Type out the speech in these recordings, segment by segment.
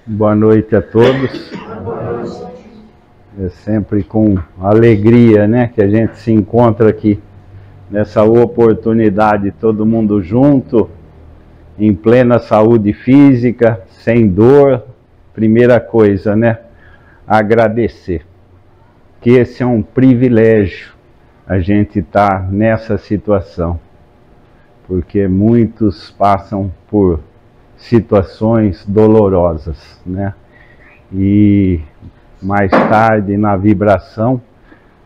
Boa noite a todos. É sempre com alegria, né, que a gente se encontra aqui nessa oportunidade, todo mundo junto, em plena saúde física, sem dor. Primeira coisa, né, agradecer, que esse é um privilégio, a gente estar nessa situação, porque muitos passam por situações dolorosas, né? E mais tarde, na vibração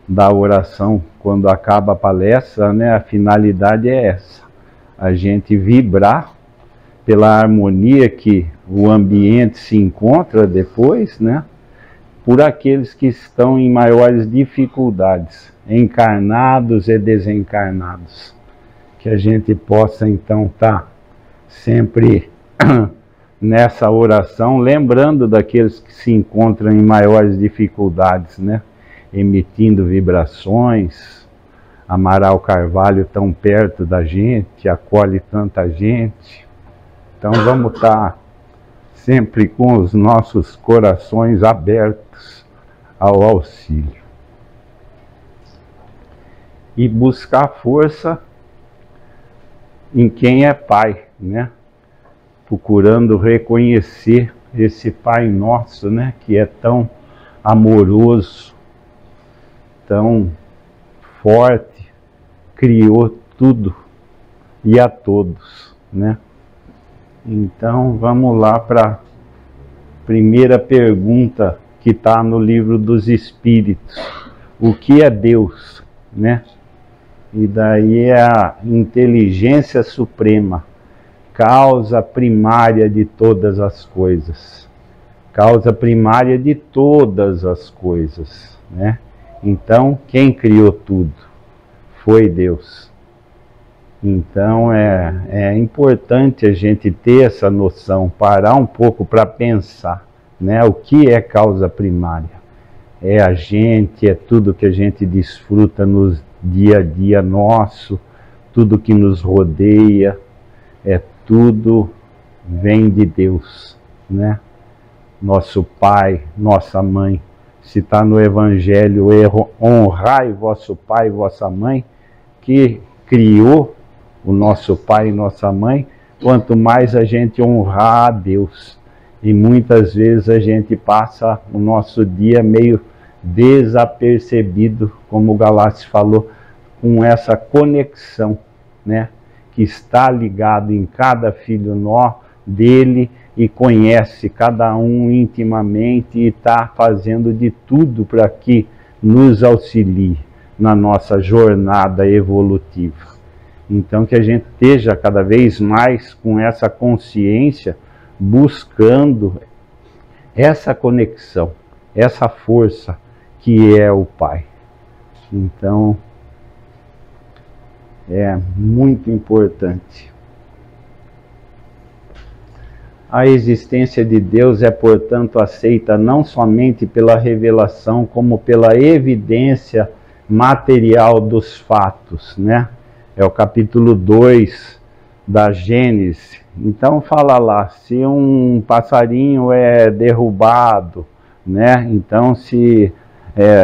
da oração, quando acaba a palestra, né, a finalidade é essa: a gente vibrar pela harmonia que o ambiente se encontra depois, né, por aqueles que estão em maiores dificuldades, encarnados e desencarnados, que a gente possa então estar sempre nessa oração, lembrando daqueles que se encontram em maiores dificuldades, né? Emitindo vibrações. Amaral Carvalho tão perto da gente, acolhe tanta gente. Então vamos estar sempre com os nossos corações abertos ao auxílio. E buscar força em quem é Pai, né? Procurando reconhecer esse Pai nosso, né, que é tão amoroso, tão forte, criou tudo e a todos, né? Então vamos lá para a primeira pergunta que está no Livro dos Espíritos: o que é Deus, né? E daí é a inteligência suprema, causa primária de todas as coisas. Causa primária de todas as coisas, né? Então, quem criou tudo? Foi Deus. Então, é importante a gente ter essa noção, parar um pouco para pensar, né? O que é causa primária? É a gente, é tudo que a gente desfruta no dia a dia nosso, tudo que nos rodeia, tudo vem de Deus, né? Nosso pai, nossa mãe. Se está no Evangelho, honrai vosso pai e vossa mãe, que criou o nosso pai e nossa mãe, quanto mais a gente honrar a Deus. E muitas vezes a gente passa o nosso dia meio desapercebido, como o Galassi falou, com essa conexão, né, que está ligado em cada filho dele e conhece cada um intimamente e está fazendo de tudo para que nos auxilie na nossa jornada evolutiva. Então que a gente esteja cada vez mais com essa consciência, buscando essa conexão, essa força que é o Pai. Então é muito importante. A existência de Deus é, portanto, aceita não somente pela revelação, como pela evidência material dos fatos, né? É o capítulo 2 da Gênesis. Então fala lá, se um passarinho é derrubado, né? Então se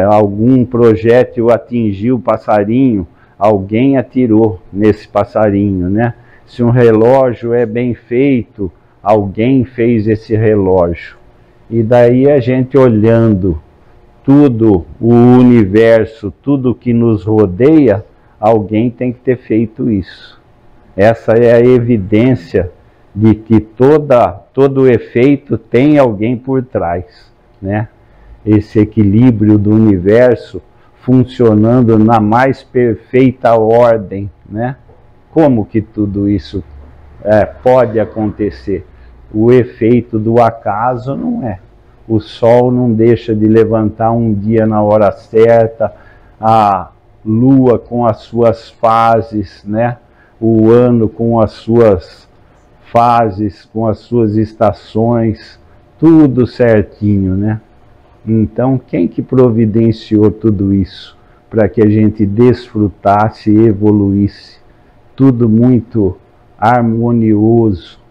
algum projétil atingiu o passarinho, alguém atirou nesse passarinho, né? Se um relógio é bem feito, alguém fez esse relógio. E daí a gente olhando tudo, o universo, tudo que nos rodeia, alguém tem que ter feito isso. Essa é a evidência de que todo efeito tem alguém por trás, né? Esse equilíbrio do universo funcionando na mais perfeita ordem, né? Como que tudo isso pode acontecer? O efeito do acaso não é. O sol não deixa de levantar um dia na hora certa, a lua com as suas fases, né? O ano com as suas fases, com as suas estações, tudo certinho, né? Então, quem que providenciou tudo isso para que a gente desfrutasse e evoluísse? Tudo muito harmonioso,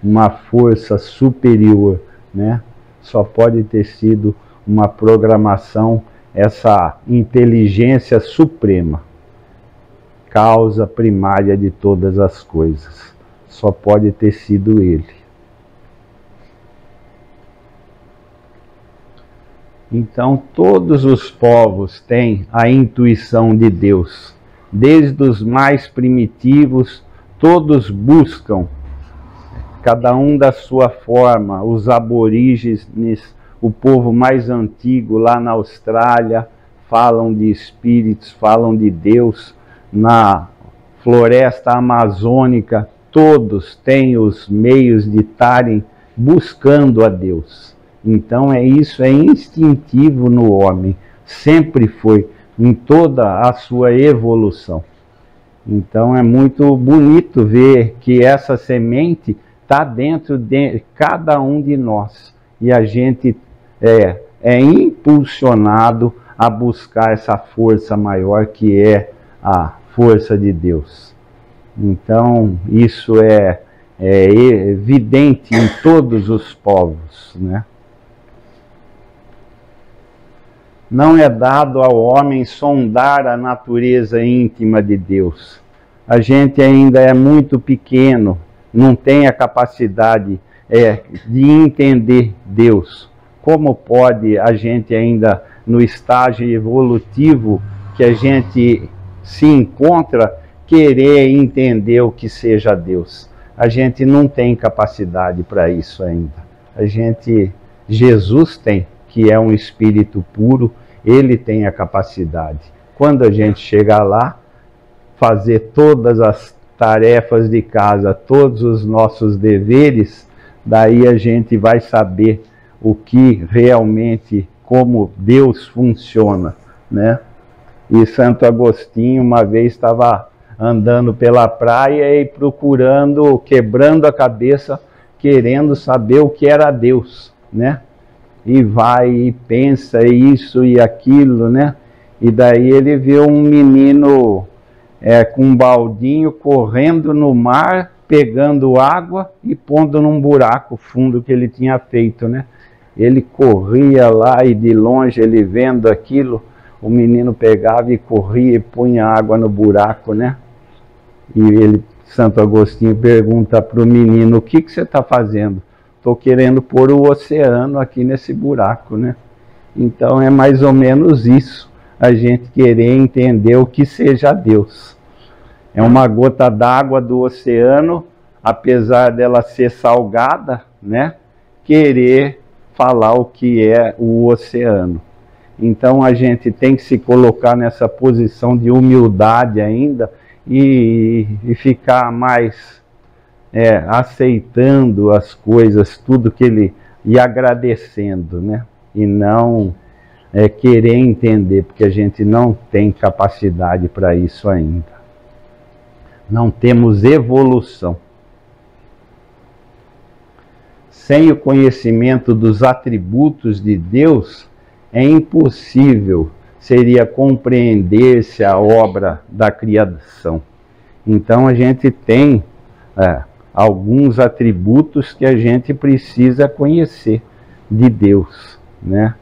uma força superior, né? só pode ter sido uma programação, essa inteligência suprema, causa primária de todas as coisas. Só pode ter sido ele. Então, todos os povos têm a intuição de Deus. Desde os mais primitivos, todos buscam, cada um da sua forma. Os aborígenes, o povo mais antigo lá na Austrália, falam de espíritos, falam de Deus. Na floresta amazônica, todos têm os meios de estarem buscando a Deus. Então isso é instintivo no homem, sempre foi, em toda a sua evolução. Então é muito bonito ver que essa semente está dentro de cada um de nós. E a gente é impulsionado a buscar essa força maior que é a força de Deus. Então isso é evidente em todos os povos, né? Não é dado ao homem sondar a natureza íntima de Deus. A gente ainda é muito pequeno, não tem a capacidade de entender Deus. Como pode a gente ainda, no estágio evolutivo que a gente se encontra, querer entender o que seja Deus? A gente não tem capacidade para isso ainda. Jesus tem, que é um espírito puro, ele tem a capacidade. Quando a gente chegar lá, fazer todas as tarefas de casa, todos os nossos deveres, daí a gente vai saber o que realmente, como Deus funciona, né? E Santo Agostinho uma vez estava andando pela praia e procurando, quebrando a cabeça, querendo saber o que era Deus, né? E vai e pensa isso e aquilo, né? E daí ele vê um menino com um baldinho correndo no mar, pegando água e pondo num buraco fundo que ele tinha feito, né? Ele corria lá e de longe ele vendo aquilo, o menino pegava e corria e punha água no buraco, né? E Santo Agostinho pergunta para o menino: o que você está fazendo? Estou querendo pôr o oceano aqui nesse buraco, né? Então é mais ou menos isso, a gente querer entender o que seja Deus. É uma gota d'água do oceano, apesar dela ser salgada, né? Querer falar o que é o oceano. Então a gente tem que se colocar nessa posição de humildade ainda e ficar mais aceitando as coisas, tudo que ele... e agradecendo, né? E não querer entender, porque a gente não tem capacidade para isso ainda. Não temos evolução. Sem o conhecimento dos atributos de Deus, é impossível, seria compreender-se a obra da criação. Então a gente tem alguns atributos que a gente precisa conhecer de Deus, né?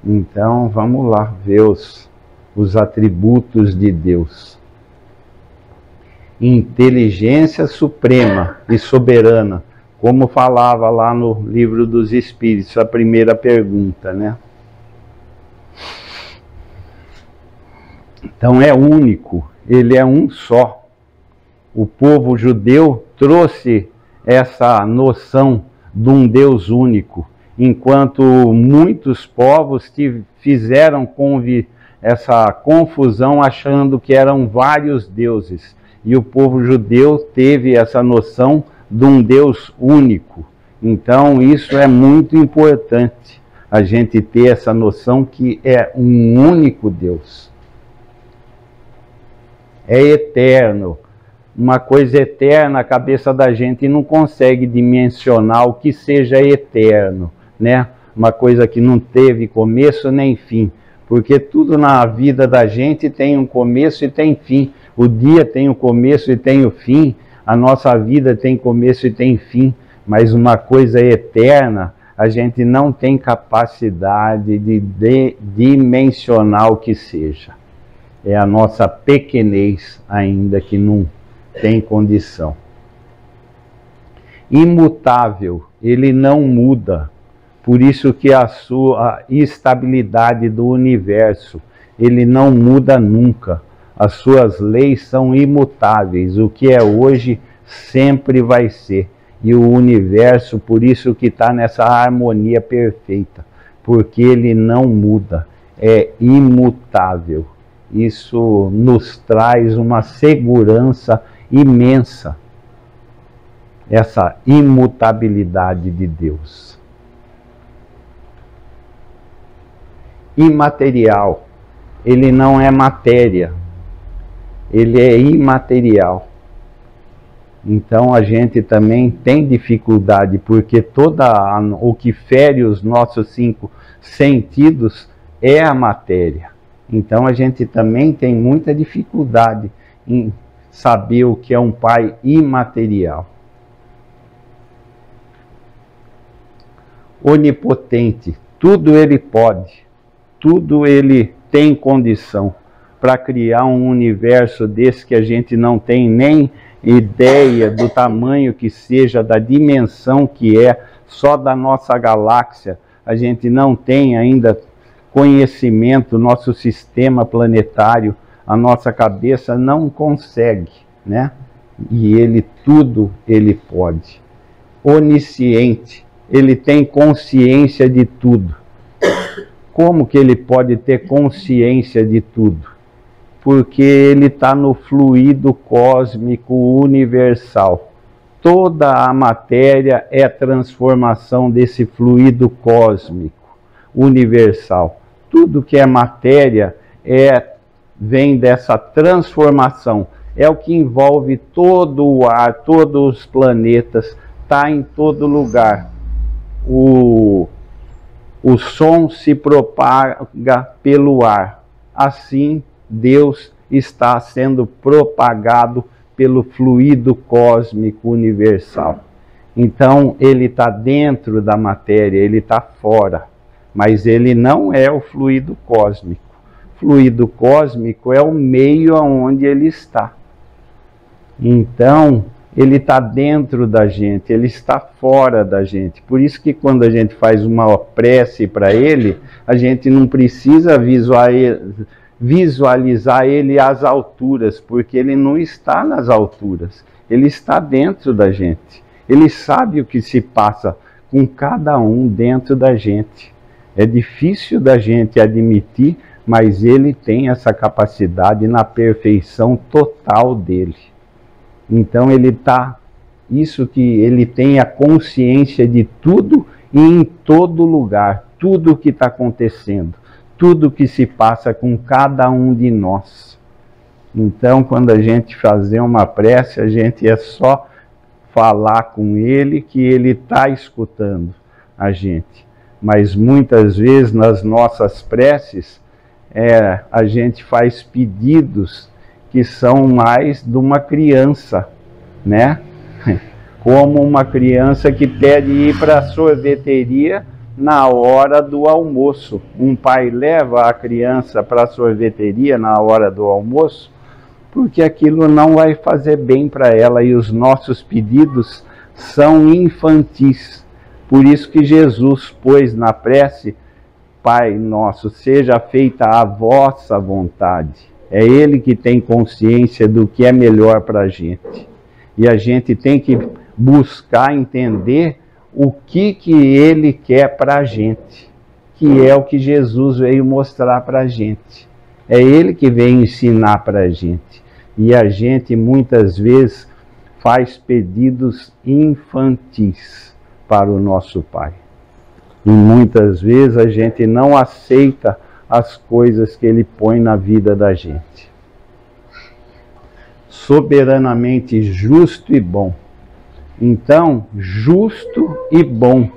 Então vamos lá ver os atributos de Deus. Inteligência suprema e soberana, como falava lá no Livro dos Espíritos, a primeira pergunta, né? Então é único, ele é um só. O povo judeu trouxe essa noção de um Deus único, enquanto muitos povos fizeram essa confusão achando que eram vários deuses. E o povo judeu teve essa noção de um Deus único. Então isso é muito importante, a gente ter essa noção que é um único Deus. É eterno. Uma coisa eterna, a cabeça da gente não consegue dimensionar o que seja eterno, né? Uma coisa que não teve começo nem fim, porque tudo na vida da gente tem um começo e tem fim. O dia tem o começo e tem o fim, a nossa vida tem começo e tem fim, mas uma coisa eterna, a gente não tem capacidade de dimensionar o que seja. É a nossa pequenez ainda que não tem condição. Imutável, ele não muda. Por isso que a sua estabilidade do universo, ele não muda nunca. As suas leis são imutáveis. O que é hoje sempre vai ser. E o universo, por isso que está nessa harmonia perfeita. Porque ele não muda. É imutável. Isso nos traz uma segurança imensa. Essa imutabilidade de Deus. Imaterial. Ele não é matéria. Ele é imaterial. Então a gente também tem dificuldade, porque o que fere os nossos 5 sentidos é a matéria. Então a gente também tem muita dificuldade em saber o que é um pai imaterial. Onipotente, tudo ele pode, tudo ele tem condição para criar um universo desse que a gente não tem nem ideia do tamanho que seja, da dimensão que é, só da nossa galáxia. A gente não tem ainda conhecimento, nosso sistema planetário, a nossa cabeça não consegue, né? E ele, tudo ele pode. Onisciente, ele tem consciência de tudo. Como que ele pode ter consciência de tudo? Porque ele está no fluido cósmico universal. Toda a matéria é transformação desse fluido cósmico universal. Tudo que é matéria vem dessa transformação. É o que envolve todo o ar, todos os planetas, está em todo lugar. O som se propaga pelo ar. Assim, Deus está sendo propagado pelo fluido cósmico universal. Então, ele está dentro da matéria, ele está fora. Mas ele não é o fluido cósmico. O fluido cósmico é o meio onde ele está. Então, ele está dentro da gente, ele está fora da gente. Por isso que quando a gente faz uma prece para ele, a gente não precisa visualizar ele às alturas, porque ele não está nas alturas, ele está dentro da gente. Ele sabe o que se passa com cada um dentro da gente. É difícil da gente admitir, mas ele tem essa capacidade na perfeição total dele. Então ele isso que ele tem a consciência de tudo e em todo lugar, tudo o que está acontecendo, tudo que se passa com cada um de nós. Então, quando a gente fazer uma prece, a gente é só falar com ele que ele está escutando a gente. Mas muitas vezes nas nossas preces, a gente faz pedidos que são mais de uma criança, né? Como uma criança que pede ir para a sorveteria na hora do almoço. Um pai leva a criança para a sorveteria na hora do almoço, porque aquilo não vai fazer bem para ela, e os nossos pedidos são infantis. Por isso que Jesus pôs na prece: Pai nosso, seja feita a vossa vontade. É ele que tem consciência do que é melhor para a gente. E a gente tem que buscar entender o que ele quer para a gente, que é o que Jesus veio mostrar para a gente. É ele que veio ensinar para a gente. E a gente muitas vezes faz pedidos infantis para o nosso Pai. E muitas vezes a gente não aceita as coisas que ele põe na vida da gente. Soberanamente justo e bom. Então, justo e bom.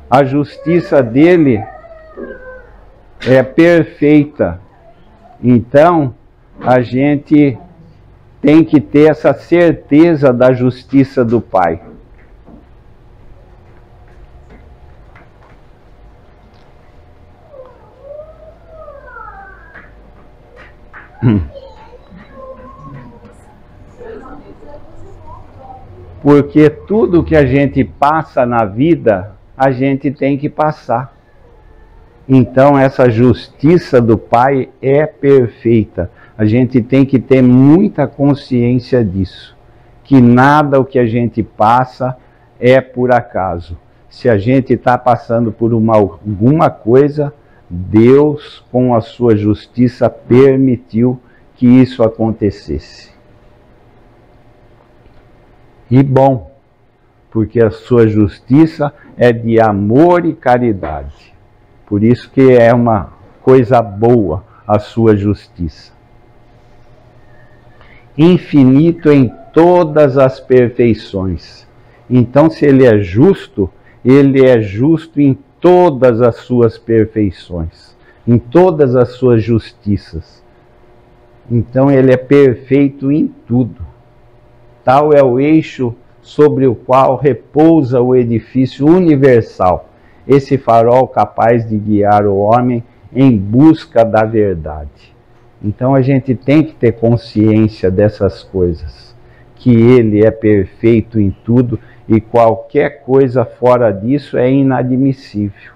A justiça dele é perfeita. Então, a gente tem que ter essa certeza da justiça do Pai. Porque tudo que a gente passa na vida, a gente tem que passar. Então essa justiça do Pai é perfeita. A gente tem que ter muita consciência disso. Que nada o que a gente passa é por acaso. Se a gente está passando por alguma coisa, Deus, com a sua justiça, permitiu que isso acontecesse. E bom, porque a sua justiça é de amor e caridade. Por isso que é uma coisa boa a sua justiça. Infinito em todas as perfeições. Então, se ele é justo em todas as suas perfeições, em todas as suas justiças. Então, ele é perfeito em tudo. Tal é o eixo sobre o qual repousa o edifício universal, esse farol capaz de guiar o homem em busca da verdade. Então a gente tem que ter consciência dessas coisas, que ele é perfeito em tudo e qualquer coisa fora disso é inadmissível.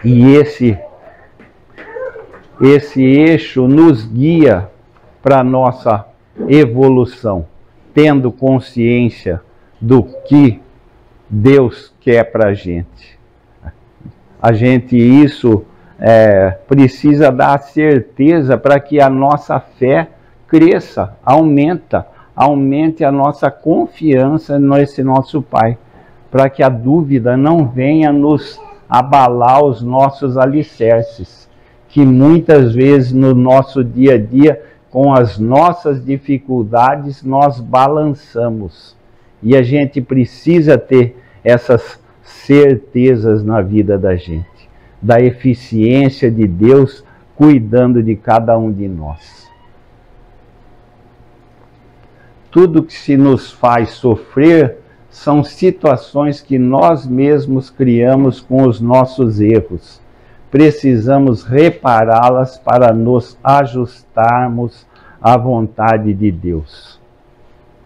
E esse eixo nos guia para a nossa evolução, tendo consciência do que Deus quer para a gente. Isso precisa dar certeza para que a nossa fé cresça, aumente a nossa confiança nesse nosso Pai, para que a dúvida não venha nos abalar os nossos alicerces, que muitas vezes no nosso dia a dia, com as nossas dificuldades, nós balançamos. E a gente precisa ter essas certezas na vida da gente, da eficiência de Deus cuidando de cada um de nós. Tudo que se nos faz sofrer são situações que nós mesmos criamos com os nossos erros. Precisamos repará-las para nos ajustarmos à vontade de Deus.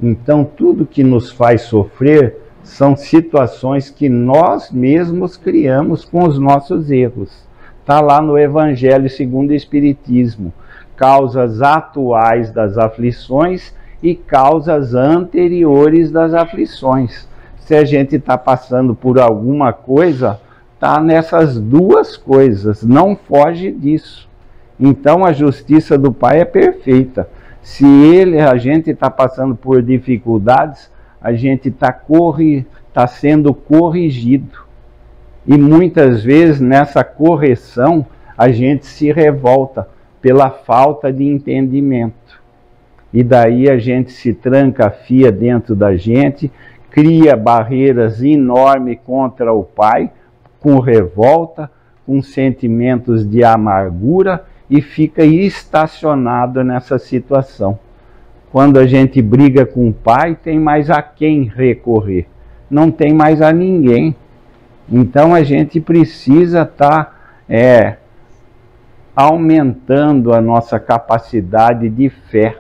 Então, tudo que nos faz sofrer são situações que nós mesmos criamos com os nossos erros. Está lá no Evangelho segundo o Espiritismo. Causas atuais das aflições e causas anteriores das aflições. Se a gente está passando por alguma coisa, está nessas duas coisas, não foge disso. Então a justiça do Pai é perfeita. Se a gente está passando por dificuldades, a gente está sendo corrigido. E muitas vezes nessa correção a gente se revolta pela falta de entendimento. E daí a gente se tranca-fia dentro da gente, cria barreiras enormes contra o Pai, com revolta, com sentimentos de amargura e fica estacionado nessa situação. Quando a gente briga com o Pai, tem mais a quem recorrer, não tem mais a ninguém. Então a gente precisa estar aumentando a nossa capacidade de fé.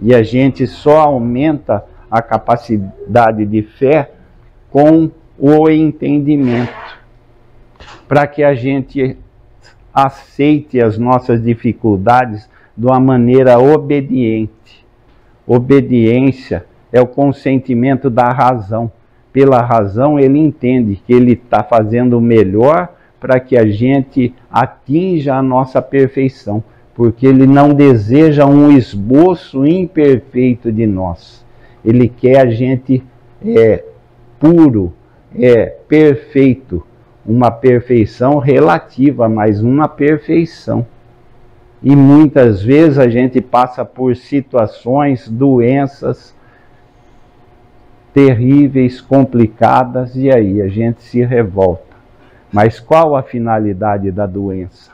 E a gente só aumenta a capacidade de fé com o entendimento, para que a gente aceite as nossas dificuldades de uma maneira obediente. Obediência é o consentimento da razão. Pela razão ele entende que ele está fazendo o melhor para que a gente atinja a nossa perfeição, porque ele não deseja um esboço imperfeito de nós. Ele quer a gente puro, perfeito, uma perfeição relativa, mas uma perfeição. E muitas vezes a gente passa por situações, doenças terríveis, complicadas, e aí a gente se revolta. Mas qual a finalidade da doença?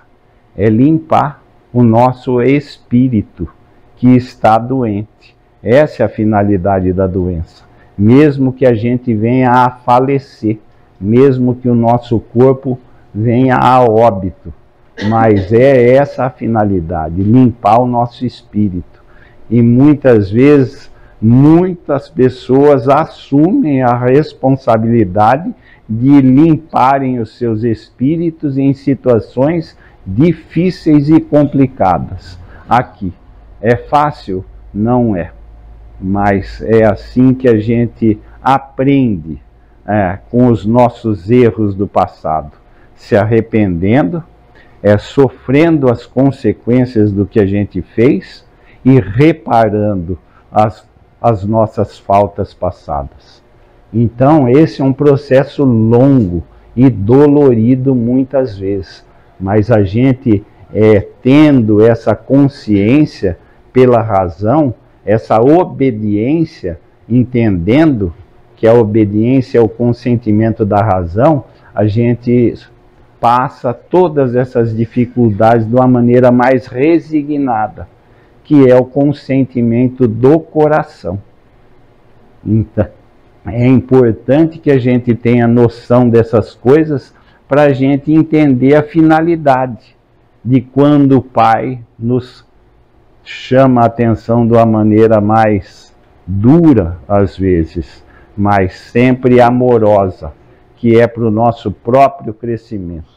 É limpar o nosso espírito que está doente. Essa é a finalidade da doença. Mesmo que a gente venha a falecer, mesmo que o nosso corpo venha a óbito, mas é essa a finalidade, limpar o nosso espírito. E muitas vezes, muitas pessoas assumem a responsabilidade de limparem os seus espíritos em situações difíceis e complicadas. Aqui, é fácil? Não é. Mas é assim que a gente aprende com os nossos erros do passado, se arrependendo, sofrendo as consequências do que a gente fez e reparando as nossas faltas passadas. Então esse é um processo longo e dolorido muitas vezes, mas a gente tendo essa consciência pela razão, essa obediência, entendendo que a obediência é o consentimento da razão, a gente passa todas essas dificuldades de uma maneira mais resignada, que é o consentimento do coração. Então, é importante que a gente tenha noção dessas coisas para a gente entender a finalidade de quando o Pai nos chama a atenção de uma maneira mais dura, às vezes, mas sempre amorosa, que é para o nosso próprio crescimento.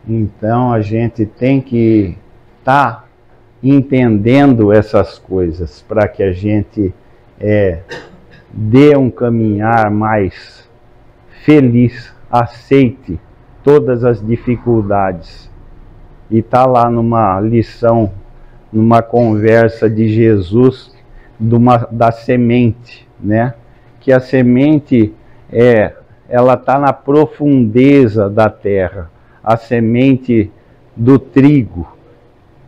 Então a gente tem que estar entendendo essas coisas para que a gente dê um caminhar mais feliz, aceite todas as dificuldades. E está lá numa lição, numa conversa de Jesus, da semente, né? Que a semente ela está na profundeza da terra, a semente do trigo,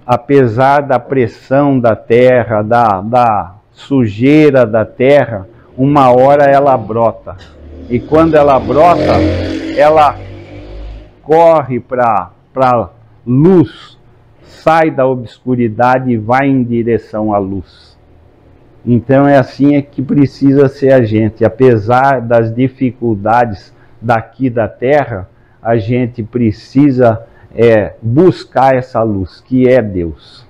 apesar da pressão da terra, da sujeira da terra, uma hora ela brota. E quando ela brota, ela corre para a luz, sai da obscuridade e vai em direção à luz. Então é assim que precisa ser a gente. Apesar das dificuldades daqui da terra, a gente precisa buscar essa luz, que é Deus.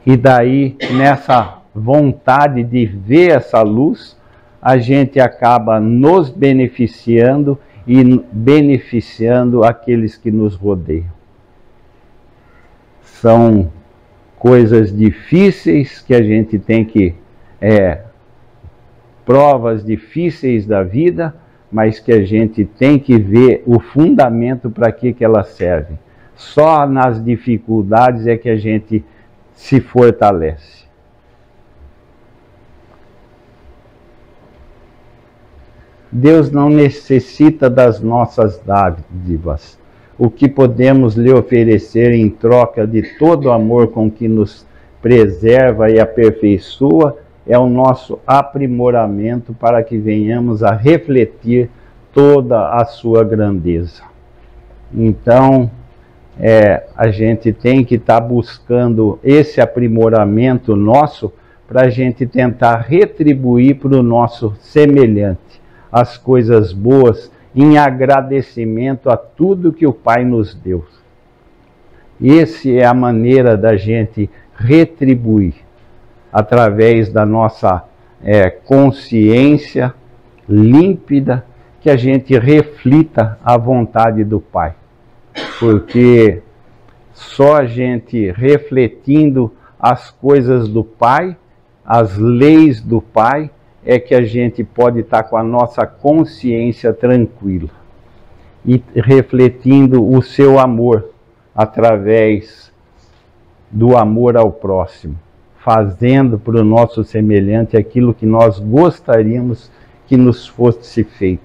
E daí, nessa vontade de ver essa luz, a gente acaba nos beneficiando e beneficiando aqueles que nos rodeiam. São coisas difíceis que a gente tem que... provas difíceis da vida, mas que a gente tem que ver o fundamento para que elas servem. Só nas dificuldades é que a gente se fortalece. Deus não necessita das nossas dádivas. O que podemos lhe oferecer em troca de todo o amor com que nos preserva e aperfeiçoa é o nosso aprimoramento para que venhamos a refletir toda a sua grandeza. Então, a gente tem que estar buscando esse aprimoramento nosso para a gente tentar retribuir para o nosso semelhante as coisas boas em agradecimento a tudo que o Pai nos deu. Essa é a maneira da gente retribuir, através da nossa consciência límpida, que a gente reflita a vontade do Pai. Porque só a gente refletindo as coisas do Pai, as leis do Pai, é que a gente pode estar com a nossa consciência tranquila e refletindo o seu amor através do amor ao próximo, fazendo para o nosso semelhante aquilo que nós gostaríamos que nos fosse feito.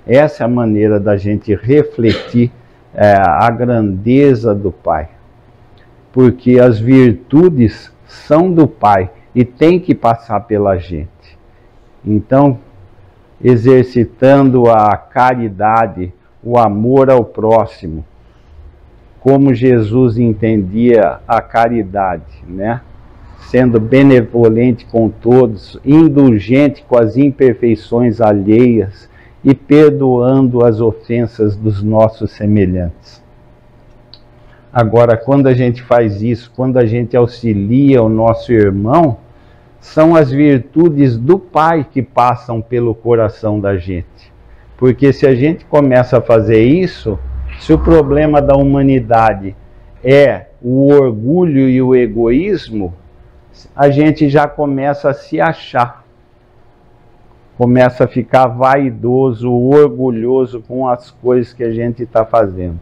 Essa é a maneira da gente refletir a grandeza do Pai, porque as virtudes são do Pai e tem que passar pela gente. Então, exercitando a caridade, o amor ao próximo, como Jesus entendia a caridade, né? sendo benevolente com todos, indulgente com as imperfeições alheias e perdoando as ofensas dos nossos semelhantes. Agora, quando a gente faz isso, quando a gente auxilia o nosso irmão, são as virtudes do Pai que passam pelo coração da gente. Porque se a gente começa a fazer isso, se o problema da humanidade é o orgulho e o egoísmo, a gente já começa a se achar. Começa a ficar vaidoso, orgulhoso com as coisas que a gente está fazendo.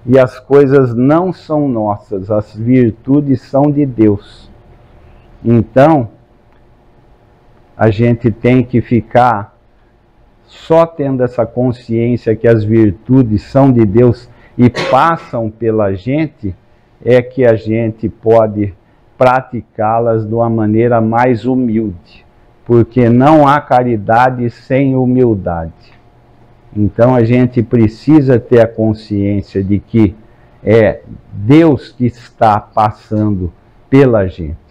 E as coisas não são nossas, as virtudes são de Deus. Então, a gente tem que ficar só tendo essa consciência que as virtudes são de Deus e passam pela gente, é que a gente pode praticá-las de uma maneira mais humilde, porque não há caridade sem humildade. Então a gente precisa ter a consciência de que é Deus que está passando pela gente.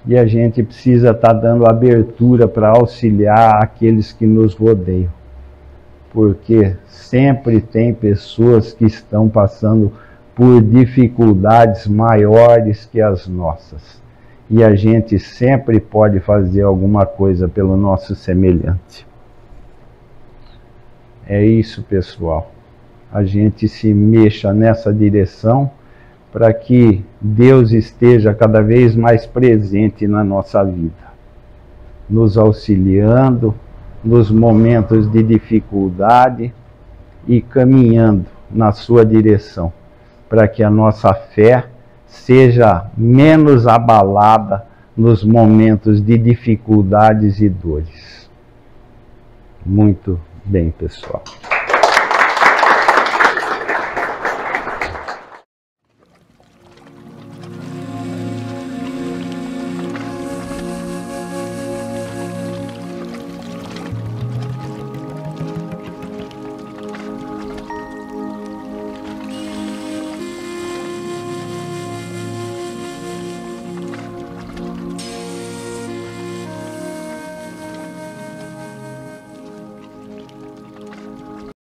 E a gente precisa estar dando abertura para auxiliar aqueles que nos rodeiam. Porque sempre tem pessoas que estão passando por dificuldades maiores que as nossas. E a gente sempre pode fazer alguma coisa pelo nosso semelhante. É isso, pessoal. A gente se mexa nessa direção para que Deus esteja cada vez mais presente na nossa vida, nos auxiliando nos momentos de dificuldade e caminhando na sua direção, para que a nossa fé seja menos abalada nos momentos de dificuldades e dores. Muito bem, pessoal.